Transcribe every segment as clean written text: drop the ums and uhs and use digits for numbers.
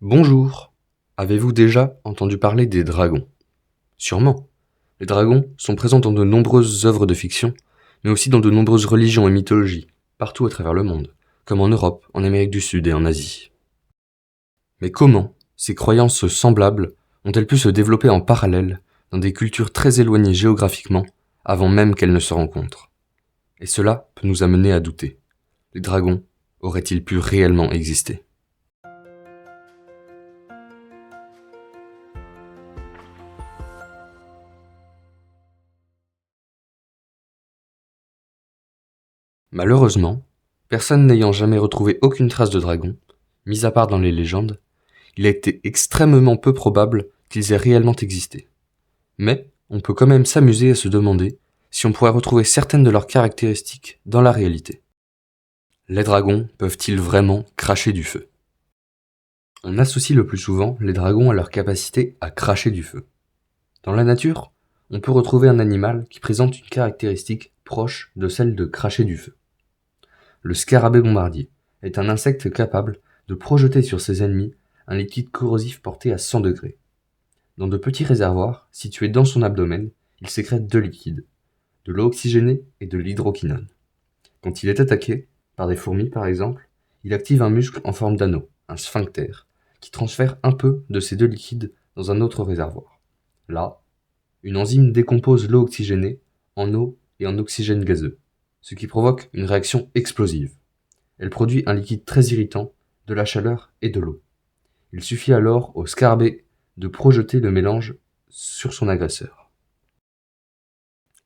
Bonjour. Avez-vous déjà entendu parler des dragons? Sûrement. Les dragons sont présents dans de nombreuses œuvres de fiction, mais aussi dans de nombreuses religions et mythologies, partout à travers le monde, comme en Europe, en Amérique du Sud et en Asie. Mais comment ces croyances semblables ont-elles pu se développer en parallèle dans des cultures très éloignées géographiquement avant même qu'elles ne se rencontrent? Et cela peut nous amener à douter. Les dragons auraient-ils pu réellement exister? Malheureusement, personne n'ayant jamais retrouvé aucune trace de dragon, mis à part dans les légendes, il a été extrêmement peu probable qu'ils aient réellement existé. Mais on peut quand même s'amuser à se demander si on pourrait retrouver certaines de leurs caractéristiques dans la réalité. Les dragons peuvent-ils vraiment cracher du feu? On associe le plus souvent les dragons à leur capacité à cracher du feu. Dans la nature, on peut retrouver un animal qui présente une caractéristique proche de celle de cracher du feu. Le scarabée bombardier est un insecte capable de projeter sur ses ennemis un liquide corrosif porté à 100 degrés. Dans de petits réservoirs situés dans son abdomen, il sécrète deux liquides, de l'eau oxygénée et de l'hydroquinone. Quand il est attaqué, par des fourmis par exemple, il active un muscle en forme d'anneau, un sphincter, qui transfère un peu de ces deux liquides dans un autre réservoir. Là, une enzyme décompose l'eau oxygénée en eau et en oxygène gazeux, ce qui provoque une réaction explosive. Elle produit un liquide très irritant, de la chaleur et de l'eau. Il suffit alors au scarabée de projeter le mélange sur son agresseur.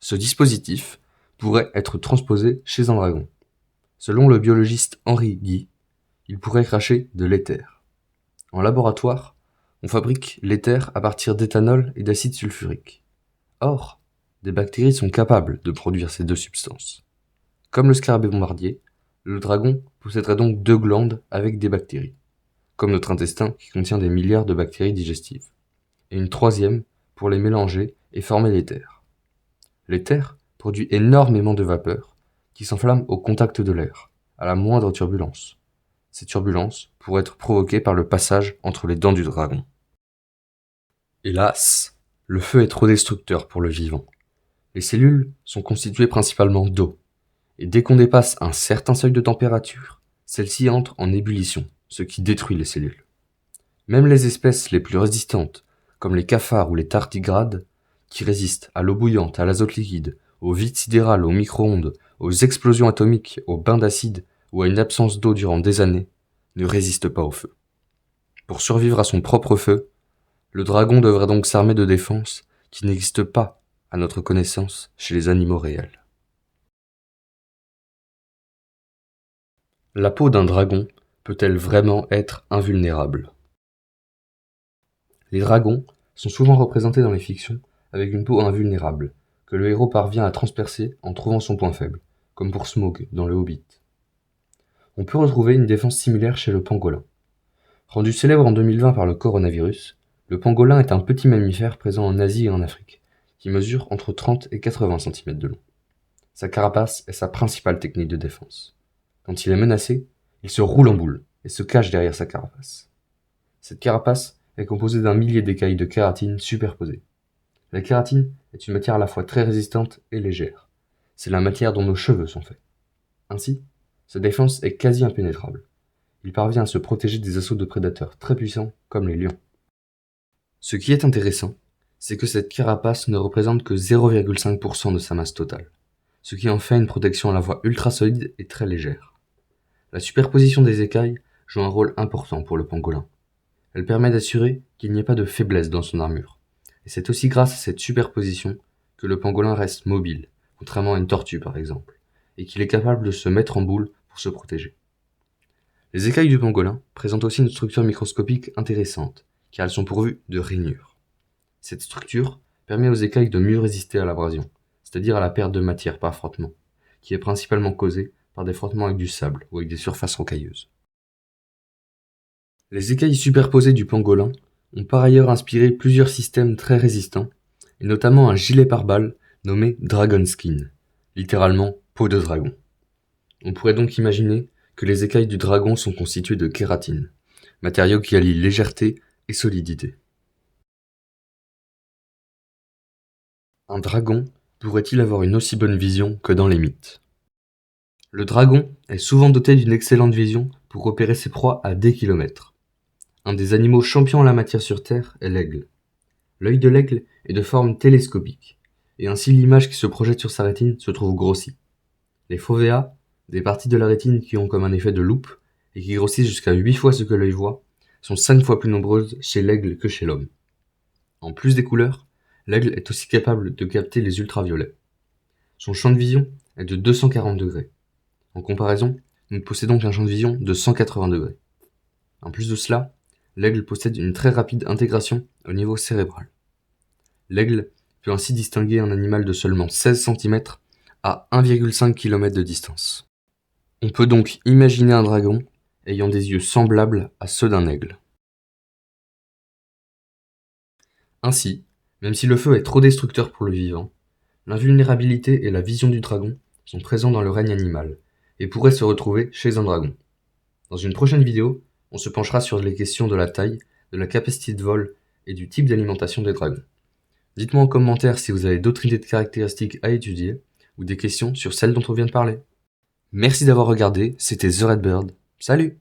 Ce dispositif pourrait être transposé chez un dragon. Selon le biologiste Henry Guy, il pourrait cracher de l'éther. En laboratoire, on fabrique l'éther à partir d'éthanol et d'acide sulfurique. Or, des bactéries sont capables de produire ces deux substances. Comme le scarabée bombardier, le dragon posséderait donc deux glandes avec des bactéries, comme notre intestin qui contient des milliards de bactéries digestives, et une troisième pour les mélanger et former l'éther. L'éther produit énormément de vapeur qui s'enflamme au contact de l'air, à la moindre turbulence. Ces turbulences pourraient être provoquées par le passage entre les dents du dragon. Hélas, le feu est trop destructeur pour le vivant. Les cellules sont constituées principalement d'eau, et dès qu'on dépasse un certain seuil de température, celle-ci entre en ébullition, ce qui détruit les cellules. Même les espèces les plus résistantes, comme les cafards ou les tardigrades, qui résistent à l'eau bouillante, à l'azote liquide, au vide sidéral, au micro-ondes, aux explosions atomiques, aux bains d'acide ou à une absence d'eau durant des années, ne résistent pas au feu. Pour survivre à son propre feu, le dragon devrait donc s'armer de défenses qui n'existent pas, à notre connaissance, chez les animaux réels. La peau d'un dragon peut-elle vraiment être invulnérable? Les dragons sont souvent représentés dans les fictions avec une peau invulnérable, que le héros parvient à transpercer en trouvant son point faible, comme pour Smaug dans Le Hobbit. On peut retrouver une défense similaire chez le pangolin. Rendu célèbre en 2020 par le coronavirus, le pangolin est un petit mammifère présent en Asie et en Afrique, qui mesure entre 30 et 80 cm de long. Sa carapace est sa principale technique de défense. Quand il est menacé, il se roule en boule et se cache derrière sa carapace. Cette carapace est composée d'un millier d'écailles de kératine superposées. La kératine est une matière à la fois très résistante et légère. C'est la matière dont nos cheveux sont faits. Ainsi, sa défense est quasi impénétrable. Il parvient à se protéger des assauts de prédateurs très puissants comme les lions. Ce qui est intéressant, c'est que cette carapace ne représente que 0,5% de sa masse totale, ce qui en fait une protection à la fois ultra solide et très légère. La superposition des écailles joue un rôle important pour le pangolin. Elle permet d'assurer qu'il n'y ait pas de faiblesse dans son armure. Et c'est aussi grâce à cette superposition que le pangolin reste mobile, contrairement à une tortue par exemple, et qu'il est capable de se mettre en boule pour se protéger. Les écailles du pangolin présentent aussi une structure microscopique intéressante, car elles sont pourvues de rainures. Cette structure permet aux écailles de mieux résister à l'abrasion, c'est-à-dire à la perte de matière par frottement, qui est principalement causée par des frottements avec du sable ou avec des surfaces rocailleuses. Les écailles superposées du pangolin ont par ailleurs inspiré plusieurs systèmes très résistants, et notamment un gilet pare-balles nommé Dragon Skin, littéralement peau de dragon. On pourrait donc imaginer que les écailles du dragon sont constituées de kératine, matériau qui allie légèreté et solidité. Un dragon pourrait-il avoir une aussi bonne vision que dans les mythes? Le dragon est souvent doté d'une excellente vision pour repérer ses proies à des kilomètres. Un des animaux champions en la matière sur Terre est l'aigle. L'œil de l'aigle est de forme télescopique, et ainsi l'image qui se projette sur sa rétine se trouve grossie. Les fovéas, des parties de la rétine qui ont comme un effet de loupe et qui grossissent jusqu'à 8 fois ce que l'œil voit, sont 5 fois plus nombreuses chez l'aigle que chez l'homme. En plus des couleurs, l'aigle est aussi capable de capter les ultraviolets. Son champ de vision est de 240 degrés. En comparaison, nous ne possédons qu'un champ de vision de 180 degrés. En plus de cela, l'aigle possède une très rapide intégration au niveau cérébral. L'aigle peut ainsi distinguer un animal de seulement 16 cm à 1,5 km de distance. On peut donc imaginer un dragon ayant des yeux semblables à ceux d'un aigle. Ainsi, même si le feu est trop destructeur pour le vivant, l'invulnérabilité et la vision du dragon sont présents dans le règne animal et pourraient se retrouver chez un dragon. Dans une prochaine vidéo, on se penchera sur les questions de la taille, de la capacité de vol et du type d'alimentation des dragons. Dites-moi en commentaire si vous avez d'autres idées de caractéristiques à étudier ou des questions sur celles dont on vient de parler. Merci d'avoir regardé, c'était The Red Bird. Salut!